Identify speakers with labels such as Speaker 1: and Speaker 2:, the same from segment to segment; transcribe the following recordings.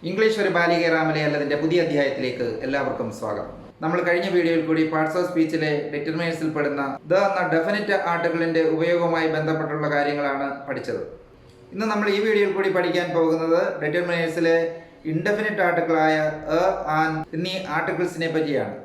Speaker 1: English ഒരു ബാലികേറാമലെ അല്ലതിൻ്റെ പുതിയ അധ്യായത്തിലേക്ക് എല്ലാവർക്കും സ്വാഗതം. നമ്മൾ കഴിഞ്ഞ വീഡിയോയിൽ കൂടി പാർട്സ് ഓഫ് സ്പീച്ചിലെ ഡിറ്റർമിനേഴ്സിൽ പെടുന്ന ദ എന്ന ഡെഫിനിറ്റ് ആർട്ടിക്കിളിൻ്റെ ഉപയോഗവുമായി ബന്ധപ്പെട്ടുള്ള കാര്യങ്ങളാണ് പഠിച്ചത്. ഇന്ന് നമ്മൾ ഈ വീഡിയോയിൽ കൂടി പഠിക്കാൻ പോകുന്നത് ഡിറ്റർമിനേഴ്സിലെ ഇൻഡെഫിനിറ്റ് ആർട്ടിക്കിളായ എ, ആൻ എന്നീ ആർട്ടിക്കിൾസിനെ പറ്റിയാണ്.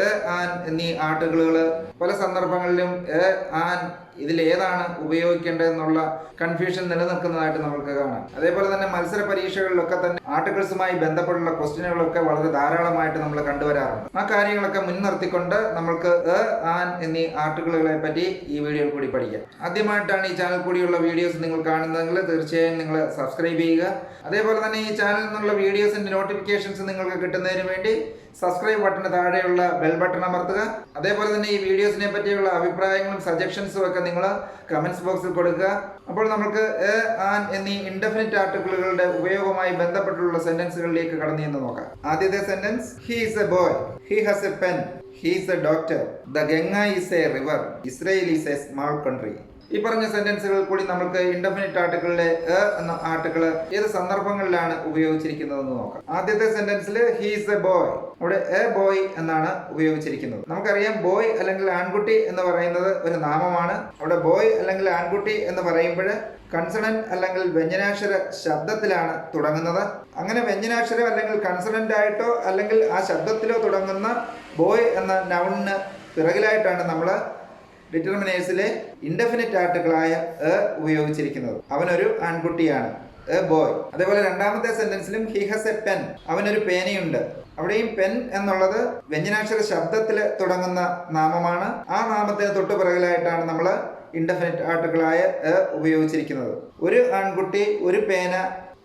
Speaker 1: എ, ആൻ എന്നീ ആർട്ടിക്കിളുകൾ പല സന്ദർഭങ്ങളിലും എ, ആൻ ഇതിലേതാണ് ഉപയോഗിക്കേണ്ടതെന്നുള്ള കൺഫ്യൂഷൻ നിലനിൽക്കുന്നതായിട്ട് നമുക്ക് കാണാം. അതേപോലെ തന്നെ മത്സര പരീക്ഷകളിലൊക്കെ തന്നെ ആർട്ടിക്കിൾസുമായി ബന്ധപ്പെട്ടുള്ള ക്വസ്റ്റ്യനുകളൊക്കെ വളരെ ധാരാളമായിട്ട് നമ്മൾ കണ്ടുവരാറുണ്ട്. ആ കാര്യങ്ങളൊക്കെ മുൻനിർത്തിക്കൊണ്ട് നമ്മൾക്ക് എ, ആൻ എന്നീ ആർട്ടിക്കിളുകളെ പറ്റി ഈ വീഡിയോയിൽ കൂടി പഠിക്കാം. ആദ്യമായിട്ടാണ് ഈ ചാനൽ കൂടിയുള്ള വീഡിയോസ് നിങ്ങൾ കാണുന്നതെങ്കിൽ തീർച്ചയായും നിങ്ങൾ സബ്സ്ക്രൈബ് ചെയ്യുക. അതേപോലെ തന്നെ ഈ ചാനലിൽ നിന്നുള്ള വീഡിയോസിന്റെ നോട്ടിഫിക്കേഷൻസ് നിങ്ങൾക്ക് കിട്ടുന്നതിന് വേണ്ടി സബ്സ്ക്രൈബ് ബട്ടന് താഴെയുള്ള ബെൽ ബട്ടൺ അമർത്തുക. അതേപോലെ തന്നെ ഈ വീഡിയോസിനെ പറ്റിയുള്ള അഭിപ്രായങ്ങളും സജഷൻസും ഒക്കെ നിങ്ങൾ കമന്റ്സ് ബോക്സിൽ കൊടുക്കുക. അപ്പോൾ നമുക്ക് എ, ആൻ എന്നീ ഇൻഡെഫിനിറ്റ് ആർട്ടിക്കിളുകളുടെ ഉപയോഗവുമായി ബന്ധപ്പെട്ടുള്ള സെന്റൻസുകളിലേക്ക് കടന്നു എന്ന് നോക്കാം. ആദ്യത്തെ sentence, he is A boy, he has A pen, he is A doctor, the Ganga is A river, Israel is a small country. ഈ പറഞ്ഞ സെന്റൻസുകൾ കൂടി നമുക്ക് ഇൻഡെഫിനിറ്റ് ആർട്ടിക്കിളിലെ എ എന്ന ആർട്ടിക്കിൾ ഏത് സന്ദർഭങ്ങളിലാണ് ഉപയോഗിച്ചിരിക്കുന്നതെന്ന് നോക്കാം. ആദ്യത്തെ സെന്റൻസിൽ ഹി ഈസ് എ ബോയ്, അവിടെ എ ബോയ് എന്നാണ് ഉപയോഗിച്ചിരിക്കുന്നത്. നമുക്കറിയാം ബോയ് അല്ലെങ്കിൽ ആൺകുട്ടി എന്ന് പറയുന്നത് ഒരു നാമമാണ്. അവിടെ ബോയ് അല്ലെങ്കിൽ ആൺകുട്ടി എന്ന് പറയുമ്പോൾ കൺസണന്റ് അല്ലെങ്കിൽ വ്യഞ്ജനാക്ഷര ശബ്ദത്തിലാണ് തുടങ്ങുന്നത്. അങ്ങനെ വ്യഞ്ജനാക്ഷരം അല്ലെങ്കിൽ കൺസണന്റ് ആയിട്ടോ അല്ലെങ്കിൽ ആ ശബ്ദത്തിലോ തുടങ്ങുന്ന ബോയ് എന്ന നൗണിന് പിറകിലായിട്ടാണ് നമ്മൾ ഡിറ്റർമിനേഴ്സിലെ ഇൻഡെഫിനിറ്റ് ആർട്ടിക്കിളായ എ ഉപയോഗിച്ചിരിക്കുന്നത്. അവനൊരു ആൺകുട്ടിയാണ്, എ ബോയ്. അതേപോലെ രണ്ടാമത്തെ സെന്റൻസിലും ഹി ഹാസ് എ പെൻ, അവനൊരു പേനയുണ്ട്. അവിടെയും പെൻ എന്നുള്ളത് വ്യഞ്ജനാക്ഷര ശബ്ദത്തിൽ തുടങ്ങുന്ന നാമമാണ്. ആ നാമത്തിന് തൊട്ടു പിറകിലായിട്ടാണ് നമ്മൾ ഇൻഡെഫിനിറ്റ് ആർട്ടിക്കിളായ എ ഉപയോഗിച്ചിരിക്കുന്നത്. ഒരു ആൺകുട്ടി, ഒരു പേന,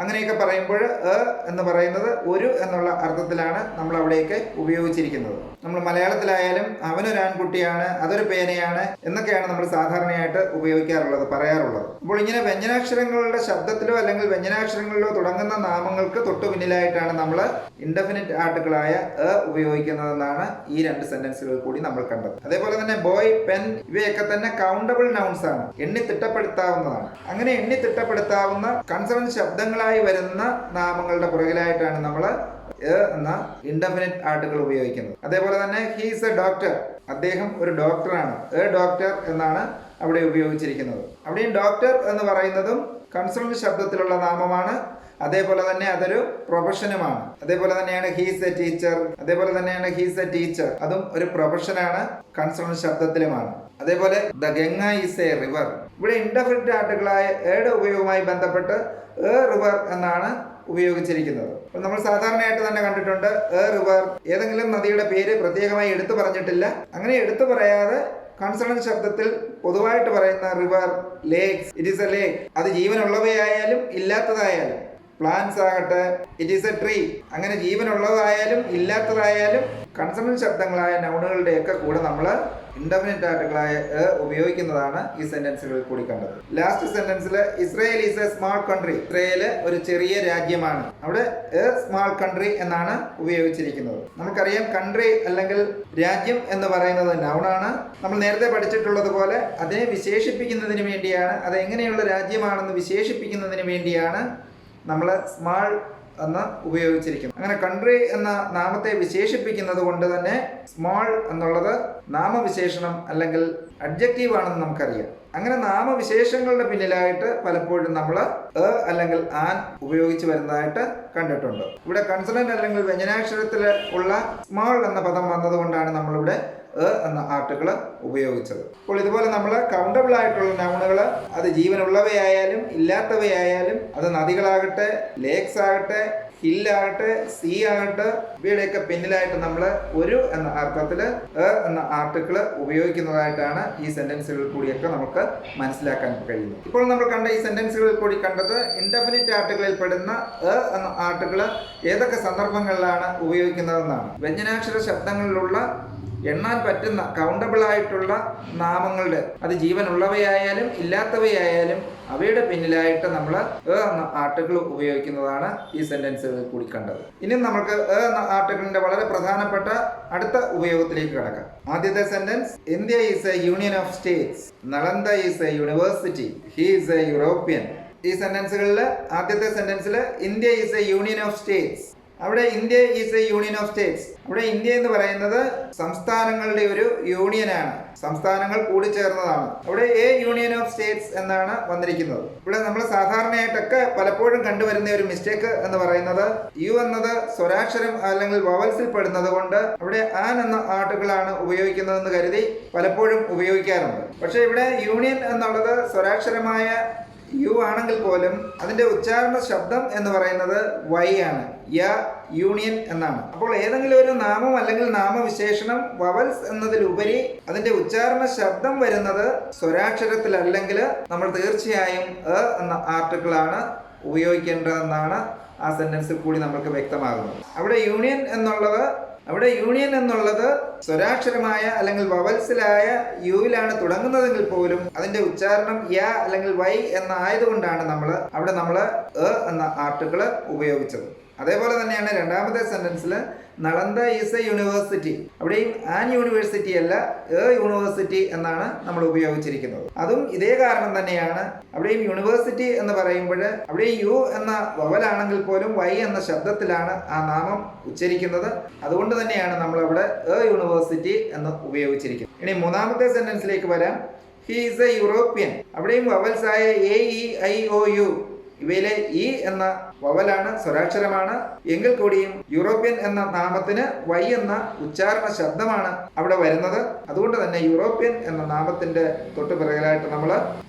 Speaker 1: അങ്ങനെയൊക്കെ പറയുമ്പോൾ എ എന്ന് പറയുന്നത് ഒരു എന്നുള്ള അർത്ഥത്തിലാണ് നമ്മൾ അവിടെയൊക്കെ ഉപയോഗിച്ചിരിക്കുന്നത്. നമ്മൾ മലയാളത്തിലായാലും അവനൊരു ആൺകുട്ടിയാണ്, അതൊരു പേനയാണ് എന്നൊക്കെയാണ് നമ്മൾ സാധാരണയായിട്ട് ഉപയോഗിക്കാറുള്ളത്, പറയാറുള്ളത്. അപ്പോൾ ഇങ്ങനെ വ്യഞ്ജനാക്ഷരങ്ങളുടെ ശബ്ദത്തിലോ അല്ലെങ്കിൽ വ്യഞ്ജനാക്ഷരങ്ങളിലോ തുടങ്ങുന്ന നാമങ്ങൾക്ക് തൊട്ടു പിന്നിലായിട്ടാണ് നമ്മൾ ഇൻഡെഫിനിറ്റ് ആർട്ടിക്കിളായ എ ഉപയോഗിക്കുന്നതെന്നാണ് ഈ രണ്ട് സെന്റൻസുകൾ കൂടി നമ്മൾ കണ്ടത്. അതേപോലെ തന്നെ ബോയ്, പെൻ ഇവയൊക്കെ തന്നെ കൗണ്ടബിൾ നൗൺസ് ആണ്, എണ്ണി തിട്ടപ്പെടുത്താവുന്നതാണ്. അങ്ങനെ എണ്ണി തിട്ടപ്പെടുത്താവുന്ന കൺസണന്റ് ശബ്ദങ്ങളായി വരുന്ന നാമങ്ങളുടെ പുറകിലായിട്ടാണ് നമ്മൾ എ എന്ന ഇൻഡെഫിനിറ്റ് ആർട്ടിക്കിൾ ഉപയോഗിക്കുന്നത്. അതേപോലെ തന്നെ ഹി ഈസ് എ ഡോക്ടർ, അദ്ദേഹം ഒരു ഡോക്ടറാണ്, എ ഡോക്ടർ എന്നാണ് അവിടെ ഉപയോഗിച്ചിരിക്കുന്നത്. അവിടെയും ഡോക്ടർ എന്ന് പറയുന്നതും കൺസണന്റ് ശബ്ദത്തിലുള്ള നാമമാണ്. അതേപോലെ തന്നെ അതൊരു പ്രൊഫഷനുമാണ്. അതേപോലെ തന്നെയാണ് ഹീസ് എ ടീച്ചർ, അതേപോലെ തന്നെയാണ് ഹീസ് എ ടീച്ചർ, അതും ഒരു പ്രൊഫഷനാണ്, കൺസണന്റ് ശബ്ദത്തിലുമാണ്. അതേപോലെ the Ganga is A river, ഇവിടെ ഇൻഡെഫിനിറ്റ് ആർട്ടിക്കിളായ എയുടെ ഉപയോഗവുമായി ബന്ധപ്പെട്ട് എ റിവർ എന്നാണ് ഉപയോഗിച്ചിരിക്കുന്നത്. അപ്പോൾ നമ്മൾ സാധാരണയായിട്ട് തന്നെ കണ്ടിട്ടുണ്ട് എ റിവർ, ഏതെങ്കിലും നദിയുടെ പേര് പ്രത്യേകമായി എടുത്തു പറഞ്ഞിട്ടില്ല. അങ്ങനെ എടുത്തു പറയാതെ കൺസണന്റ് ശബ്ദത്തിൽ പൊതുവായിട്ട് പറയുന്ന river, lakes, it is A ലേക്ക്, അത് ജീവനുള്ളവയായാലും ഇല്ലാത്തതായാലും, പ്ലാന്റ്സ് ആകട്ടെ, ഇറ്റ് ഈസ് എ ട്രീ, അങ്ങനെ ജീവനുള്ളതായാലും ഇല്ലാത്തതായാലും കൺസണന്റ് ശബ്ദങ്ങളായ നൗണുകളുടെയൊക്കെ കൂടെ നമ്മൾ ഇൻഡെഫിനിറ്റ് ആർട്ടിക്കിളായ എ ഉപയോഗിക്കുന്നതാണ് ഈ സെന്റൻസുകളിൽ കൂടി കണ്ടത്. ലാസ്റ്റ് സെന്റൻസിൽ Israel is a small country, Israel ഒരു ചെറിയ രാജ്യമാണ്, അവിടെ എ സ്മാൾ കൺട്രി എന്നാണ് ഉപയോഗിച്ചിരിക്കുന്നത്. നമുക്കറിയാം കൺട്രി അല്ലെങ്കിൽ രാജ്യം എന്ന് പറയുന്നത് നൗണാണ്. നമ്മൾ നേരത്തെ പഠിച്ചിട്ടുള്ളത് പോലെ അതിനെ വിശേഷിപ്പിക്കുന്നതിന് വേണ്ടിയാണ്, അത് എങ്ങനെയുള്ള രാജ്യമാണെന്ന് വിശേഷിപ്പിക്കുന്നതിന് വേണ്ടിയാണ് നമ്മൾ സ്മാൾ എന്ന് ഉപയോഗിച്ചിരിക്കുന്നത്. അങ്ങനെ കൺട്രി എന്ന നാമത്തെ വിശേഷിപ്പിക്കുന്നത് കൊണ്ട് തന്നെ സ്മാൾ എന്നുള്ളത് നാമവിശേഷണം അല്ലെങ്കിൽ അഡ്ജക്റ്റീവ് ആണെന്ന് നമുക്കറിയാം. അങ്ങനെ നാമവിശേഷങ്ങളുടെ പിന്നിലായിട്ട് പലപ്പോഴും നമ്മൾ എ അല്ലെങ്കിൽ ആൻ ഉപയോഗിച്ച് വരുന്നതായിട്ട് കണ്ടിട്ടുണ്ട്. ഇവിടെ കൺസണന്റ് അല്ലെങ്കിൽ വ്യഞ്ജനാക്ഷരത്തിൽ ഉള്ള സ്മാൾ എന്ന പദം വന്നതുകൊണ്ടാണ് നമ്മളിവിടെ എ എന്ന ആർട്ടിക്കിൾ ഉപയോഗിച്ചത്. അപ്പോൾ ഇതുപോലെ നമ്മൾ കൗണ്ടബിൾ ആയിട്ടുള്ള നൗണുകൾ, അത് ജീവനുള്ളവയായാലും ഇല്ലാത്തവയായാലും, അത് നദികളാകട്ടെ, ലേക്സ് ആകട്ടെ, ഹില്ലാകട്ടെ, സീ ആകട്ടെ, ഇവയുടെയൊക്കെ പിന്നിലായിട്ട് നമ്മൾ ഒരു എന്ന അർത്ഥത്തിൽ എ എന്ന ആർട്ടിക്കിൾ ഉപയോഗിക്കുന്നതായിട്ടാണ് ഈ സെന്റൻസുകളിൽ കൂടിയൊക്കെ നമുക്ക് മനസ്സിലാക്കാൻ കഴിയുന്നത്. ഇപ്പോൾ നമ്മൾ കണ്ട ഈ സെന്റൻസുകളിൽ കൂടി കണ്ടത് ഇൻഡെഫിനിറ്റ് ആർട്ടിക്കിളിൽ പെടുന്ന എ എന്ന ആർട്ടിക്കിൾ ഏതൊക്കെ സന്ദർഭങ്ങളിലാണ് ഉപയോഗിക്കുന്നതെന്നാണ്. വ്യഞ്ജനാക്ഷര ശബ്ദങ്ങളിലുള്ള എണ്ണാൻ പറ്റുന്ന കൗണ്ടബിൾ ആയിട്ടുള്ള നാമങ്ങളുടെ, അത് ജീവനുള്ളവയായാലും ഇല്ലാത്തവയായാലും അവയുടെ പിന്നിലായിട്ട് നമ്മൾ എ എന്ന ആർട്ടിക്കിൾ ഉപയോഗിക്കുന്നതാണ് ഈ സെന്റൻസുകളിൽ കൂടി കണ്ടത്. ഇനി നമുക്ക് എ എന്ന ആർട്ടിക്കിളിന്റെ വളരെ പ്രധാനപ്പെട്ട അടുത്ത ഉപയോഗത്തിലേക്ക് കടക്കാം. ആദ്യത്തെ sentence, India is a union of states, Nalanda is a university, he is a European, ഈ സെന്റൻസുകളിൽ ആദ്യത്തെ സെന്റൻസിൽ India is a union of states. അവിടെ India is a union of states. അവിടെ ഇന്ത്യ എന്ന് പറയുന്നത് സംസ്ഥാനങ്ങളുടെ ഒരു യൂണിയനാണ്, സംസ്ഥാനങ്ങൾ കൂടിച്ചേർന്നതാണ്. അവിടെ എ യൂണിയൻ ഓഫ് സ്റ്റേറ്റ്സ് എന്നാണ് വന്നിരിക്കുന്നത്. ഇവിടെ നമ്മൾ സാധാരണയായിട്ടൊക്കെ പലപ്പോഴും കണ്ടുവരുന്ന ഒരു മിസ്റ്റേക്ക് എന്ന് പറയുന്നത് യു എന്നത് സ്വരാക്ഷരം അല്ലെങ്കിൽ വവൽസിൽ പെടുന്നത് കൊണ്ട് അവിടെ ആൻ എന്ന ആർട്ടിക്കിളാണ് ഉപയോഗിക്കുന്നതെന്ന് കരുതി പലപ്പോഴും ഉപയോഗിക്കാറുണ്ട്. പക്ഷേ ഇവിടെ യൂണിയൻ എന്നുള്ളത് സ്വരാക്ഷരമായ യു ആണെങ്കിൽ പോലും അതിന്റെ ഉച്ചാരണ ശബ്ദം എന്ന് പറയുന്നത് വൈ ആണ്. യൂണിയൻ എന്നാണ്. അപ്പോൾ ഏതെങ്കിലും ഒരു നാമം അല്ലെങ്കിൽ നാമവിശേഷണം വവൽസ് എന്നതിലുപരി അതിന്റെ ഉച്ചാരണ ശബ്ദം വരുന്നത് സ്വരാക്ഷരത്തിലല്ലെങ്കിൽ നമ്മൾ തീർച്ചയായും എന്ന ആർട്ടിക്കിളാണ് ഉപയോഗിക്കേണ്ടതെന്നാണ് ആ സെന്റൻസിൽ കൂടി നമുക്ക് വ്യക്തമാകുന്നത്. അവിടെ യൂണിയൻ എന്നുള്ളത് സ്വരാക്ഷരമായ അല്ലെങ്കിൽ വവൽസിലായ യുവിലാണ് തുടങ്ങുന്നതെങ്കിൽ പോലും അതിന്റെ ഉച്ചാരണം അല്ലെങ്കിൽ വൈ എന്നായതുകൊണ്ടാണ് നമ്മൾ എന്ന ആർട്ടിക്കിൾ ഉപയോഗിച്ചത്. അതേപോലെ തന്നെയാണ് രണ്ടാമത്തെ സെന്റൻസിൽ നളന്ദ ഈസ് എ യൂണിവേഴ്സിറ്റി. അവിടെയും ആൻ യൂണിവേഴ്സിറ്റി അല്ല എ യൂണിവേഴ്സിറ്റി എന്നാണ് നമ്മൾ ഉപയോഗിച്ചിരിക്കുന്നത്. അതും ഇതേ കാരണം തന്നെയാണ്. അവിടെയും യൂണിവേഴ്സിറ്റി എന്ന് പറയുമ്പോൾ അവിടെ യു എന്ന വവലാണെങ്കിൽ പോലും വൈ എന്ന ശബ്ദത്തിലാണ് ആ നാമം ഉച്ചരിക്കുന്നത്. അതുകൊണ്ട് തന്നെയാണ് നമ്മൾ അവിടെ എ യൂണിവേഴ്സിറ്റി എന്ന് ഉപയോഗിച്ചിരിക്കുന്നത്. ഇനി മൂന്നാമത്തെ സെന്റൻസിലേക്ക് വരാം. He is a European. അവിടെയും വവൽസായ A E I O U ഇവയിലെ ഇ എന്ന വവലാണ്, സ്വരാക്ഷരമാണ്. എങ്കിൽ കൂടിയും യൂറോപ്യൻ എന്ന നാമത്തിന് വൈ എന്ന ഉച്ചാരണ ശബ്ദമാണ് അവിടെ വരുന്നത്. അതുകൊണ്ട് തന്നെ യൂറോപ്യൻ എന്ന നാമത്തിന്റെ തൊട്ടു പിറകിലായിട്ട് നമ്മൾ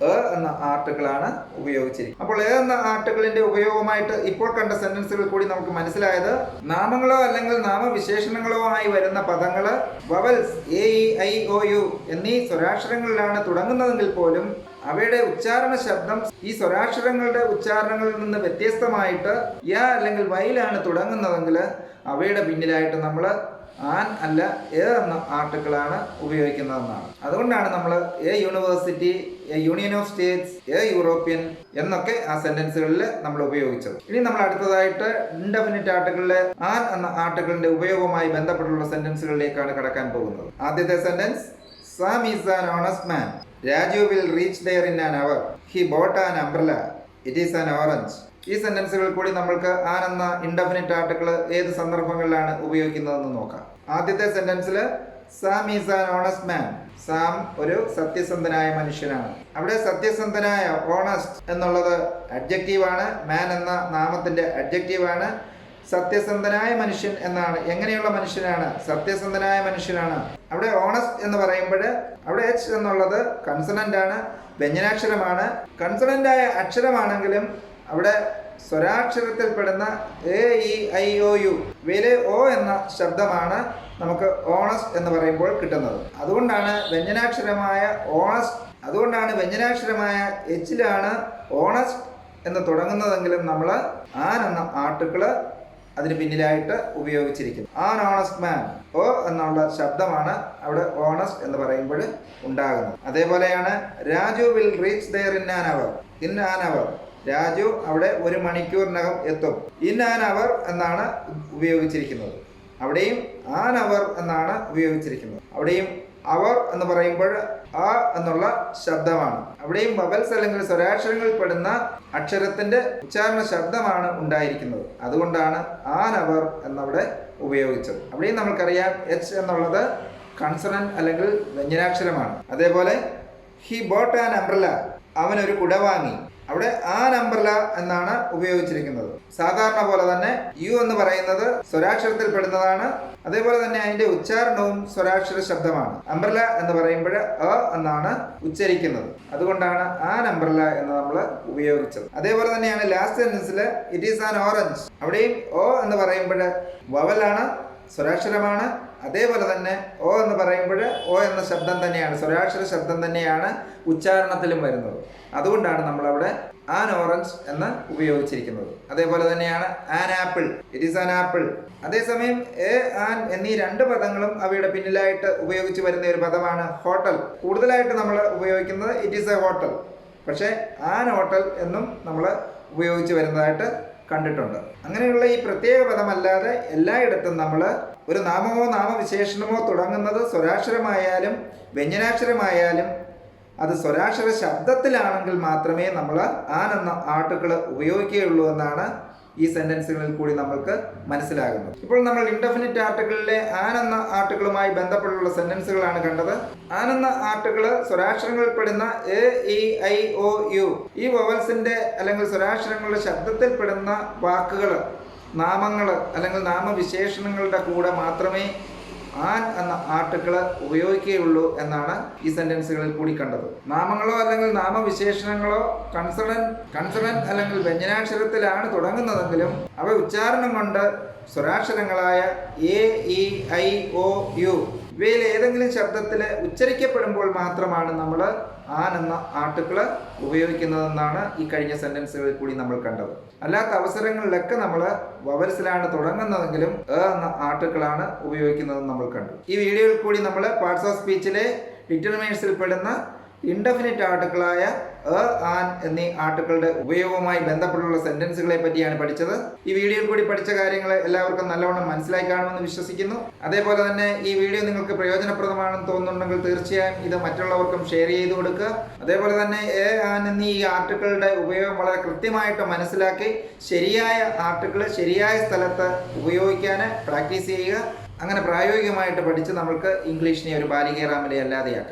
Speaker 1: എന്ന ആർട്ടിക്കിളാണ് ഉപയോഗിച്ചിരിക്കുന്നത്. അപ്പോൾ എന്ന ആർട്ടിക്കിളിന്റെ ഉപയോഗമായിട്ട് ഇപ്പോൾ കണ്ട സെന്റൻസുകൾ കൂടി നമുക്ക് മനസ്സിലായത് നാമങ്ങളോ അല്ലെങ്കിൽ നാമവിശേഷണങ്ങളോ ആയി വരുന്ന പദങ്ങള് vowels A E I O U എന്നീ സ്വരാക്ഷരങ്ങളിലാണ് തുടങ്ങുന്നതെങ്കിൽ പോലും അവയുടെ ഉച്ചാരണ ശബ്ദം ഈ സ്വരാക്ഷരങ്ങളുടെ ഉച്ചാരണങ്ങളിൽ നിന്ന് വ്യത്യസ്തമായിട്ട് അല്ലെങ്കിൽ വൈലാണ് തുടങ്ങുന്നതെങ്കിൽ അവയുടെ പിന്നിലായിട്ട് നമ്മൾ ആൻ അല്ല എ എന്ന ആർട്ടിക്കിളാണ് ഉപയോഗിക്കുന്നതെന്നാണ്. അതുകൊണ്ടാണ് നമ്മൾ A university, A union of States, A European എന്നൊക്കെ ആ സെന്റൻസുകളിൽ നമ്മൾ ഉപയോഗിച്ചത്. ഇനി നമ്മൾ അടുത്തതായിട്ട് ഇൻഡെഫിനിറ്റ് ആർട്ടിക്കിളിലെ ആൻ എന്ന ആർട്ടിക്കിളിന്റെ ഉപയോഗവുമായി ബന്ധപ്പെട്ടുള്ള സെന്റൻസുകളിലേക്കാണ് കടക്കാൻ പോകുന്നത്. ആദ്യത്തെ sentence, Sam is an honest man. Raju will reach there in an hour. He bought an umbrella. It is an orange. ഈ സെന്റൻസുകൾ കൂടി നമ്മൾക്ക് ആൻ എന്ന ഇൻഡെഫിനിറ്റ് ആർട്ടിക്കിൾ ഏത് സന്ദർഭങ്ങളിലാണ് ഉപയോഗിക്കുന്നതെന്ന് നോക്കാം. ആദ്യത്തെ സെന്റൻസിൽ Sam is an honest man. Sam ഒരു സത്യസന്ധനായ മനുഷ്യനാണ്. അവിടെ സത്യസന്ധനായ, ഓണസ്റ്റ് എന്നുള്ളത് അഡ്ജക്റ്റീവാണ്. മാൻ എന്ന നാമത്തിന്റെ അഡ്ജക്റ്റീവാണ്. സത്യസന്ധനായ മനുഷ്യൻ എന്നാണ്. എങ്ങനെയുള്ള മനുഷ്യനാണ്? സത്യസന്ധനായ മനുഷ്യനാണ്. അവിടെ ഓണസ്റ്റ് എന്ന് പറയുമ്പോൾ അവിടെ എച്ച് എന്നുള്ളത് കൺസണന്റ് ആണ്, വ്യഞ്ജനാക്ഷരമാണ്. കൺസണന്റായ അക്ഷരമാണെങ്കിലും അവിടെ സ്വരാക്ഷരത്തിൽപ്പെടുന്ന A E I O U ഇവയിലെ ഒ എന്ന ശബ്ദമാണ് നമുക്ക് ഓണസ്റ്റ് എന്ന് പറയുമ്പോൾ കിട്ടുന്നത്. അതുകൊണ്ടാണ് വ്യഞ്ജനാക്ഷരമായ എച്ചിലാണ് ഓണസ്റ്റ് എന്ന് തുടങ്ങുന്നതെങ്കിലും നമ്മൾ ആൻ എന്ന ആർട്ടിക്കിള് അതിന് പിന്നിലായിട്ട് ഉപയോഗിച്ചിരിക്കുന്നു. ആൻ ഓണസ്റ്റ് മാൻ, ഓ എന്നുള്ള ശബ്ദമാണ് അവിടെ ഓണസ്റ്റ് എന്ന് പറയുമ്പോൾ ഉണ്ടാകുന്നത്. അതേപോലെയാണ് Raju will reach there in an hour. Raju അവിടെ 1 മണിക്കൂറിനകം എത്തും. ഇൻ ആൻ അവർ എന്നാണ് ഉപയോഗിച്ചിരിക്കുന്നത്. അവിടെയും ആൻ അവർ എന്നാണ് ഉപയോഗിച്ചിരിക്കുന്നത്. അവിടെയും അവർ എന്ന് പറയുമ്പോൾ ആ എന്നുള്ള ശബ്ദമാണ്. അവിടെയും വവൽസ് അല്ലെങ്കിൽ സ്വരാക്ഷരങ്ങളിൽ പെടുന്ന അക്ഷരത്തിന്റെ ഉച്ചാരണ ശബ്ദമാണ് ഉണ്ടായിരിക്കുന്നത്. അതുകൊണ്ടാണ് ആൻ അവർ എന്നവിടെ ഉപയോഗിച്ചത്. അവിടെയും നമുക്കറിയാം എച്ച് എന്നുള്ളത് കൺസണന്റ് അല്ലെങ്കിൽ വ്യഞ്ജനാക്ഷരമാണ്. അതേപോലെ ഹി ബോട്ട് ആൻ അംബ്രല, അവനൊരു കുട വാങ്ങി. അവിടെ ആൻ അംബ്രല എന്നാണ് ഉപയോഗിച്ചിരിക്കുന്നത്. സാധാരണ പോലെ തന്നെ യു എന്ന് പറയുന്നത് സ്വരാക്ഷരത്തിൽ പെടുന്നതാണ്. അതേപോലെ തന്നെ അതിന്റെ ഉച്ചാരണവും സ്വരാക്ഷര ശബ്ദമാണ്. അംബ്രല എന്ന് പറയുമ്പോൾ എന്നാണ് ഉച്ചരിക്കുന്നത്. അതുകൊണ്ടാണ് ആൻ അംബ്രല എന്ന് നമ്മൾ ഉപയോഗിച്ചത്. അതേപോലെ തന്നെയാണ് ലാസ്റ്റ് സെന്റൻസിൽ ഇറ്റ് ഈസ് ആൻ ഓറഞ്ച്. അവിടെയും ഓ എന്ന് പറയുമ്പോൾ വവലാണ്, സ്വരാക്ഷരമാണ്. അതേപോലെ തന്നെ ഓ എന്ന് പറയുമ്പോൾ ഓ എന്ന ശബ്ദം തന്നെയാണ്, സ്വരാക്ഷര ശബ്ദം തന്നെയാണ് ഉച്ചാരണത്തിലും വരുന്നത്. അതുകൊണ്ടാണ് നമ്മളവിടെ ആൻ ഓറഞ്ച് എന്ന് ഉപയോഗിച്ചിരിക്കുന്നത്. അതേപോലെ തന്നെയാണ് an apple, it is an apple. അതേസമയം എ, ആൻ എന്നീ 2 പദങ്ങളും അവയുടെ പിന്നിലായിട്ട് ഉപയോഗിച്ച് വരുന്ന ഒരു പദമാണ് ഹോട്ടൽ. കൂടുതലായിട്ട് നമ്മൾ ഉപയോഗിക്കുന്നത് ഇറ്റ് ഈസ് എ ഹോട്ടൽ. പക്ഷേ ആൻ ഹോട്ടൽ എന്നും നമ്മൾ ഉപയോഗിച്ച് വരുന്നതായിട്ട് കണ്ടിട്ടുണ്ട്. അങ്ങനെയുള്ള ഈ പ്രത്യേക പദമല്ലാതെ എല്ലായിടത്തും നമ്മൾ ഒരു നാമമോ നാമവിശേഷണമോ തുടങ്ങുന്നത് സ്വരാക്ഷരമായാലും വ്യഞ്ജനാക്ഷരമായാലും അത് സ്വരാക്ഷര ശബ്ദത്തിലാണെങ്കിൽ മാത്രമേ നമ്മൾ ആൻ എന്ന ആർട്ടിക്കിൾ ഉപയോഗിക്കുകയുള്ളൂ എന്നാണ് ഈ സെന്റൻസുകളിൽ കൂടി നമ്മൾക്ക് മനസ്സിലാകുന്നത്. ഇപ്പോൾ നമ്മൾ ഇൻഡെഫിനിറ്റ് ആർട്ടിക്കിളിലെ ആൻ എന്ന ആർട്ടിക്കിളുമായി ബന്ധപ്പെട്ടുള്ള സെന്റൻസുകളാണ് കണ്ടത്. ആൻ എന്ന ആർട്ടിക്കിൾ സ്വരാക്ഷരങ്ങളിൽ പെടുന്ന A, E, I, O, U ഈ വവൽസിന്റെ അല്ലെങ്കിൽ സ്വരാക്ഷരങ്ങളുടെ ശബ്ദത്തിൽ പെടുന്ന വാക്കുകൾ, നാമങ്ങൾ അല്ലെങ്കിൽ നാമവിശേഷണങ്ങളുടെ കൂടെ മാത്രമേ ആൻ എന്ന ആർട്ടിക്കിൾ ഉപയോഗിക്കുകയുള്ളൂ എന്നാണ് ഈ സെന്റൻസുകളിൽ കൂടി കണ്ടത്. നാമങ്ങളോ അല്ലെങ്കിൽ നാമവിശേഷണങ്ങളോ കൺസണന്റ് അല്ലെങ്കിൽ വ്യഞ്ജനാക്ഷരത്തിലാണ് തുടങ്ങുന്നതെങ്കിലും അവ ഉച്ചാരണം കൊണ്ട് സ്വരാക്ഷരങ്ങളായ A, E, I, O, U ഇവയിൽ ഏതെങ്കിലും ശബ്ദത്തിൽ ഉച്ചരിക്കപ്പെടുമ്പോൾ മാത്രമാണ് നമ്മൾ ആൻ എന്ന ആർട്ടിക്കിൾ ഉപയോഗിക്കുന്നതെന്നാണ് ഈ കഴിഞ്ഞ സെന്റൻസുകളിൽ കൂടി നമ്മൾ കണ്ടത്. അല്ലാത്ത അവസരങ്ങളിലൊക്കെ നമ്മൾ വവൽസിലാണ് തുടങ്ങുന്നതെങ്കിലും എന്ന ആർട്ടിക്കിളാണ് ഉപയോഗിക്കുന്നതെന്ന് നമ്മൾ കണ്ടു. ഈ വീഡിയോയിൽ കൂടി നമ്മൾ പാർട്സ് ഓഫ് സ്പീച്ചിലെ ഡിറ്റർമിനേഴ്സിൽ പെടുന്ന ഇൻഡെഫിനിറ്റ് ആർട്ടിക്കിളായ ആൻ എന്നീ ആർട്ടിക്കിളുടെ ഉപയോഗവുമായി ബന്ധപ്പെട്ടുള്ള സെന്റൻസുകളെ പറ്റിയാണ് പഠിച്ചത്. ഈ വീഡിയോയിൽ കൂടി പഠിച്ച കാര്യങ്ങൾ എല്ലാവർക്കും നല്ലവണ്ണം മനസ്സിലായി കാണുമെന്ന് വിശ്വസിക്കുന്നു. അതേപോലെ തന്നെ ഈ വീഡിയോ നിങ്ങൾക്ക് പ്രയോജനപ്രദമാണെന്ന് തോന്നുന്നുണ്ടെങ്കിൽ തീർച്ചയായും ഇത് മറ്റുള്ളവർക്കും ഷെയർ ചെയ്ത് കൊടുക്കുക. അതേപോലെ തന്നെ ആൻ എന്നീ ഈ ആർട്ടിക്കിളുടെ ഉപയോഗം വളരെ കൃത്യമായിട്ട് മനസ്സിലാക്കി ശരിയായ ആർട്ടിക്കിൾ ശരിയായ സ്ഥലത്ത് ഉപയോഗിക്കാൻ പ്രാക്ടീസ് ചെയ്യുക. അങ്ങനെ പ്രായോഗികമായിട്ട് പഠിച്ച് നമുക്ക് ഇംഗ്ലീഷിനെ ഒരു ബാലികേറാമലെ അല്ലാതെയാക്കാം.